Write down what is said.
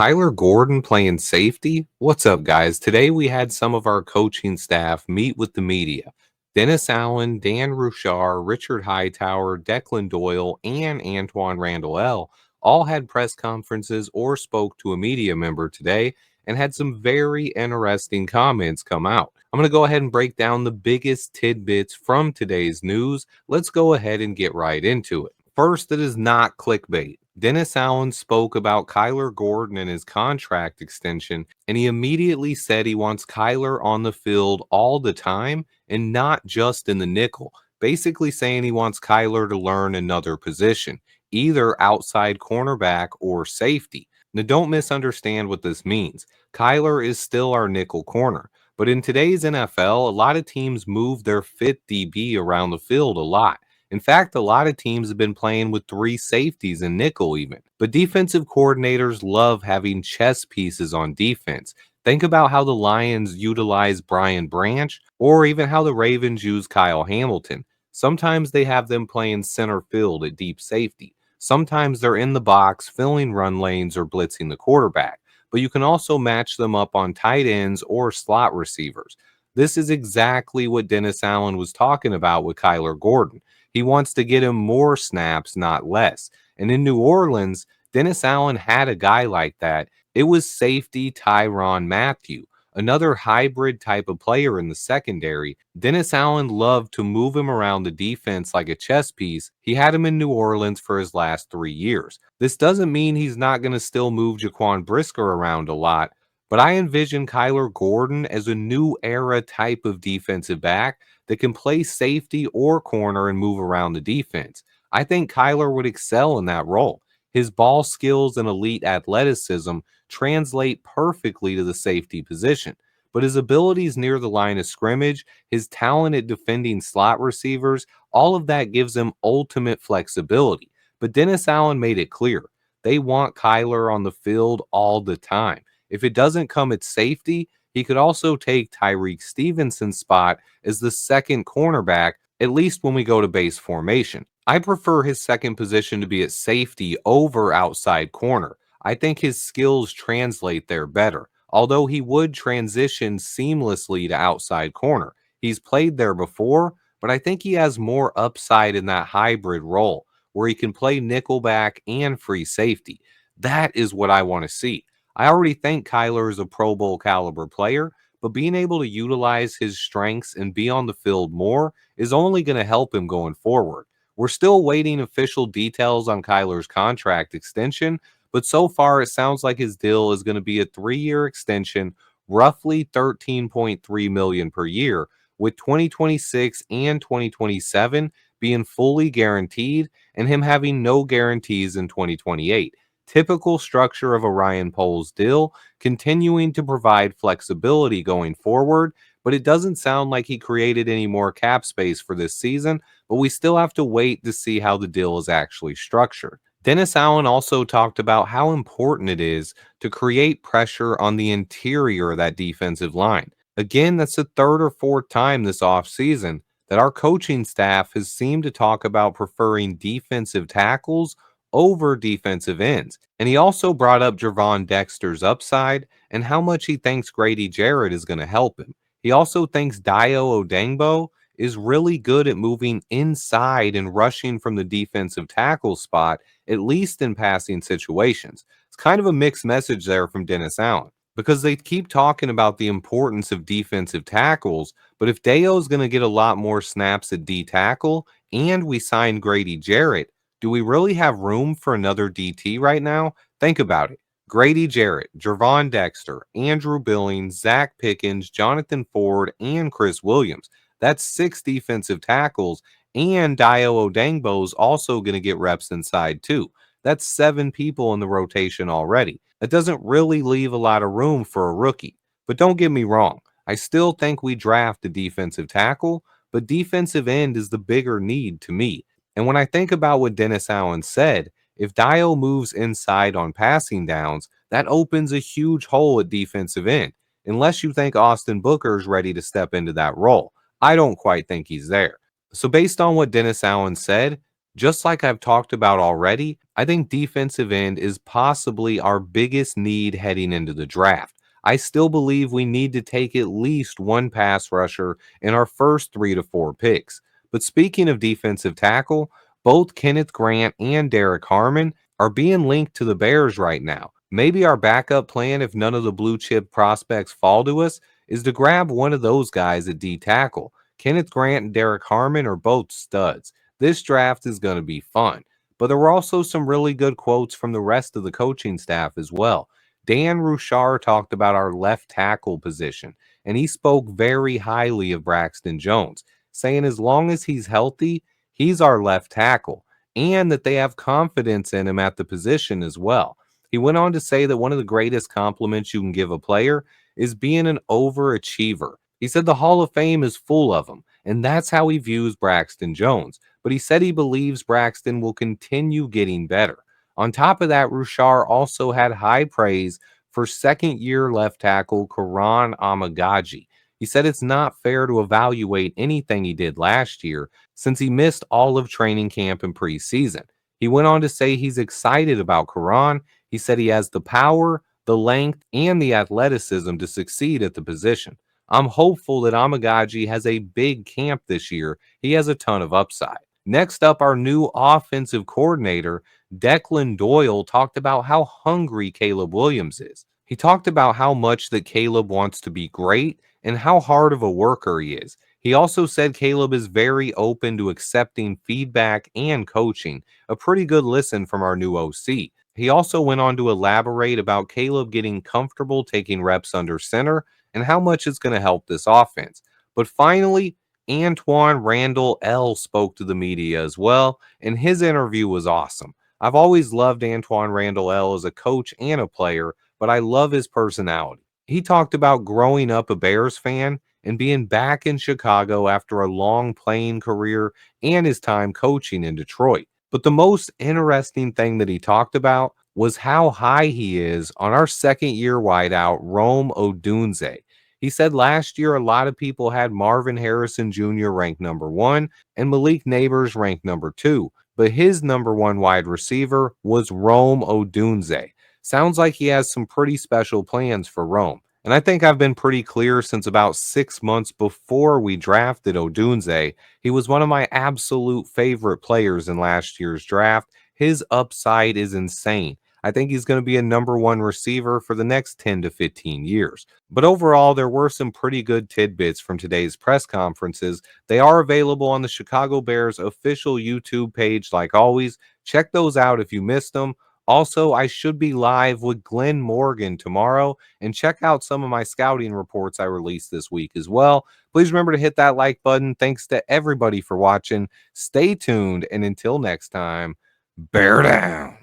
Kyler Gordon playing safety? What's up, guys? Today we had some of our coaching staff meet with the media. Dennis Allen, Dan Ruchar, Richard Hightower, Declan Doyle, and Antoine Randall L. all had press conferences or spoke to a media member today and had some very interesting comments come out. I'm going to go ahead and break down the biggest tidbits from today's news. Let's go ahead and get right into it. First, it is not clickbait. Dennis Allen spoke about Kyler Gordon and his contract extension, and he immediately said he wants Kyler on the field all the time and not just in the nickel, basically saying he wants Kyler to learn another position, either outside cornerback or safety. Now, don't misunderstand what this means. Kyler is still our nickel corner, but in today's NFL, a lot of teams move their fifth DB around the field a lot. In fact, a lot of teams have been playing with three safeties and nickel even. But defensive coordinators love having chess pieces on defense. Think about how the Lions utilize Brian Branch or even how the Ravens use Kyle Hamilton. Sometimes they have them playing center field at deep safety. Sometimes they're in the box filling run lanes or blitzing the quarterback. But you can also match them up on tight ends or slot receivers. This is exactly what Dennis Allen was talking about with Kyler Gordon. He wants to get him more snaps, not less. And in New Orleans, Dennis Allen had a guy like that. It was safety Tyrann Mathieu, another hybrid type of player in the secondary. Dennis Allen loved to move him around the defense like a chess piece. He had him in New Orleans for his last 3 years. This doesn't mean he's not going to still move Jaquan Brisker around a lot, but I envision Kyler Gordon as a new era type of defensive back that can play safety or corner and move around the defense. I think Kyler would excel in that role. His ball skills and elite athleticism translate perfectly to the safety position, but his abilities near the line of scrimmage, his talent at defending slot receivers, all of that gives him ultimate flexibility. But Dennis Allen made it clear they want Kyler on the field all the time. If it doesn't come at safety, he could also take Tyreek Stevenson's spot as the second cornerback, at least when we go to base formation. I prefer his second position to be at safety over outside corner. I think his skills translate there better, although he would transition seamlessly to outside corner. He's played there before, but I think he has more upside in that hybrid role where he can play nickelback and free safety. That is what I want to see. I already think Kyler is a Pro Bowl caliber player, but being able to utilize his strengths and be on the field more is only going to help him going forward. We're still waiting official details on Kyler's contract extension, but so far it sounds like his deal is going to be a 3-year extension, roughly 13.3 million per year, with 2026 and 2027 being fully guaranteed and him having no guarantees in 2028. Typical structure of a Ryan Poles deal, continuing to provide flexibility going forward, but it doesn't sound like he created any more cap space for this season, but we still have to wait to see how the deal is actually structured. Dennis Allen also talked about how important it is to create pressure on the interior of that defensive line. Again, that's the third or fourth time this offseason that our coaching staff has seemed to talk about preferring defensive tackles over defensive ends. And he also brought up Gervon Dexter's upside and how much he thinks Grady Jarrett is going to help him. He also thinks Dio Odengbo is really good at moving inside and rushing from the defensive tackle spot, at least in passing situations. It's kind of a mixed message there from Dennis Allen because they keep talking about the importance of defensive tackles, but if Deo is going to get a lot more snaps at D tackle and we sign Grady Jarrett, do we really have room for another DT right now? Think about it. Grady Jarrett, Gervon Dexter, Andrew Billings, Zach Pickens, Jonathan Ford, and Chris Williams. That's 6 defensive tackles, and Dio Odengbo is also going to get reps inside too. That's 7 people in the rotation already. That doesn't really leave a lot of room for a rookie. But don't get me wrong, I still think we draft a defensive tackle, but defensive end is the bigger need to me. And when I think about what Dennis Allen said, if Dio moves inside on passing downs, that opens a huge hole at defensive end, unless you think Austin Booker is ready to step into that role. I don't quite think he's there. So, based on what Dennis Allen said, Just like I've talked about already, I think defensive end is possibly our biggest need heading into the draft. I still believe we need to take at least one pass rusher in our first 3 to 4 picks. But speaking of defensive tackle, both Kenneth Grant and Derek Harmon are being linked to the Bears right now. Maybe our backup plan, if none of the blue chip prospects fall to us, is to grab one of those guys at D tackle. Kenneth Grant and Derek Harmon are both studs. This draft is going to be fun. But there were also some really good quotes from the rest of the coaching staff as well. Dan Ruchar talked about our left tackle position, and he spoke very highly of Braxton Jones, saying as long as he's healthy, he's our left tackle, and that they have confidence in him at the position as well. He went on to say that one of the greatest compliments you can give a player is being an overachiever. He said the Hall of Fame is full of them, and that's how he views Braxton Jones. But he said he believes Braxton will continue getting better. On top of that, Ruchar also had high praise for second year left tackle Karan Amagaji. He said it's not fair to evaluate anything he did last year since he missed all of training camp and preseason. He went on to say he's excited about Karan. He said he has the power, the length, and the athleticism to succeed at the position. I'm hopeful that Amagaji has a big camp this year. He has a ton of upside. Next up, our new offensive coordinator, Declan Doyle, talked about how hungry Caleb Williams is. He talked about how much that Caleb wants to be great and how hard of a worker he is. He also said Caleb is very open to accepting feedback and coaching, a pretty good listen from our new OC. He also went on to elaborate about Caleb getting comfortable taking reps under center and how much it's going to help this offense. But finally, Antoine Randall L spoke to the media as well, and his interview was awesome. I've always loved Antoine Randall L as a coach and a player, but I love his personality. He talked about growing up a Bears fan and being back in Chicago after a long playing career and his time coaching in Detroit. But the most interesting thing that he talked about was how high he is on our second year wideout, Rome Odunze. He said last year a lot of people had Marvin Harrison Jr. ranked number one and Malik Neighbors ranked number two, but his number one wide receiver was Rome Odunze. Sounds like he has some pretty special plans for Rome. And I think I've been pretty clear since about 6 months before we drafted Odunze. He was one of my absolute favorite players in last year's draft. His upside is insane. I think he's going to be a number one receiver for the next 10 to 15 years. But overall, there were some pretty good tidbits from today's press conferences. They are available on the Chicago Bears official YouTube page, like always. Check those out if you missed them. Also, I should be live with Glenn Morgan tomorrow, and check out some of my scouting reports I released this week as well. Please remember to hit that like button. Thanks to everybody for watching. Stay tuned, and until next time, bear down.